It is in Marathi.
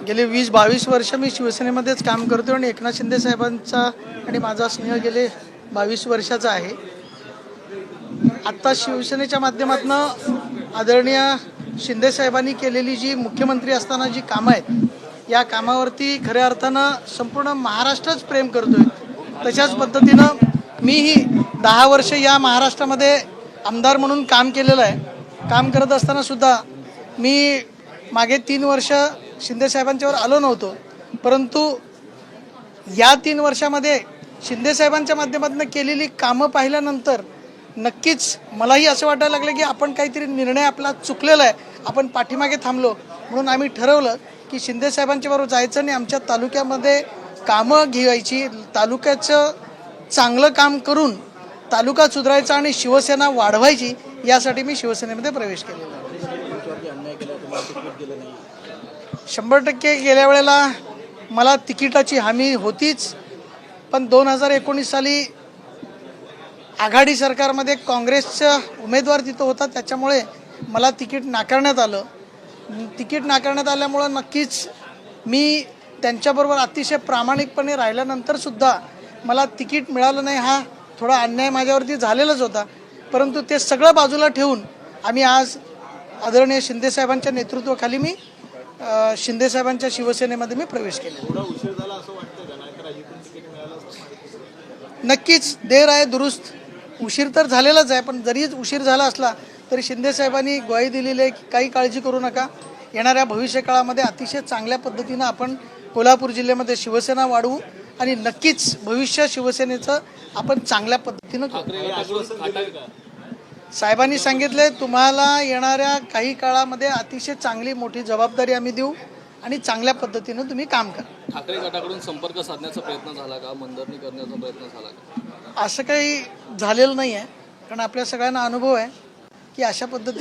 गेले 20-22 वर्ष मी शिवसेनेमध्येच काम करतो आणि एकनाथ शिंदे साहेबांचा आणि माझा स्नेह गेले 22 वर्षाचा आहे. आत्ता शिवसेनेच्या माध्यमातून आदरणीय शिंदे साहेबांनी केलेली जी मुख्यमंत्री असताना जी कामं आहेत या कामावरती खऱ्या अर्थानं संपूर्ण महाराष्ट्रच प्रेम करतोय. तशाच पद्धतीनं मीही 10 वर्ष या महाराष्ट्रामध्ये आमदार म्हणून काम केलेलं आहे. काम करत असताना सुद्धा मी मागे 3 वर्ष शिंदे साहेबांच्यावर आलो नव्हतो, परंतु या 3 वर्षामध्ये शिंदे साहेबांच्या माध्यमातून केलेली कामं पाहिल्यानंतर नक्कीच मलाही असं वाटायला लागलं की आपण काहीतरी निर्णय आपला चुकलेला आहे, आपण पाठीमागे थांबलो. म्हणून आम्ही ठरवलं की शिंदे साहेबांच्या बरोबर जायचं आणि आमच्या तालुक्यामध्ये कामं घ्यायची, तालुक्याचं चांगलं काम करून तालुका सुधारायचा आणि शिवसेना वाढवायची, यासाठी मी शिवसेनेमध्ये प्रवेश केलेला आहे. 100% गेल्या वेळेला मला तिकिटाची हमी होतीच, पण 2019 साली आघाडी सरकारमध्ये काँग्रेसचा उमेदवार तिथं होता, त्याच्यामुळे मला तिकीट नाकारण्यात आलं. तिकीट नाकारण्यात आल्यामुळं नक्कीच मी त्यांच्याबरोबर अतिशय प्रामाणिकपणे राहिल्यानंतरसुद्धा मला तिकीट मिळालं नाही. हा थोडा अन्याय माझ्यावरती झालेलाच होता, परंतु ते सगळं बाजूला ठेवून आम्ही आज आदरणीय शिंदेसाहेबांच्या नेतृत्वाखाली मी शिंदेसाहेबांच्या शिवसेनेमध्ये मी प्रवेश केला. नक्कीच देर आहे दुरुस्त. उशीर तर झालेलाच आहे, पण जरी उशीर झाला असला तरी शिंदेसाहेबांनी ग्वाही दिलेली आहे की काही काळजी करू नका, येणाऱ्या भविष्यकाळामध्ये अतिशय चांगल्या पद्धतीनं आपण कोल्हापूर जिल्ह्यामध्ये शिवसेना वाढवू आणि नक्कीच भविष्य शिवसेनेचं आपण चांगल्या पद्धतीनं करू. साहेबांनी सांगितले तुम्हाला येणाऱ्या काही काळामध्ये अतिशय चांगली मोठी जबाबदारी आम्ही देऊ आणि चांगल्या पद्धतीनं तुम्ही काम करा. ठाकरे गटाकडून संपर्क साधण्याचा प्रयत्न झाला का, मनधरणी करण्याचा प्रयत्न झाला का? असं काही झालेलं नाही आहे, कारण आपल्या सगळ्यांना अनुभव आहे की अशा पद्धती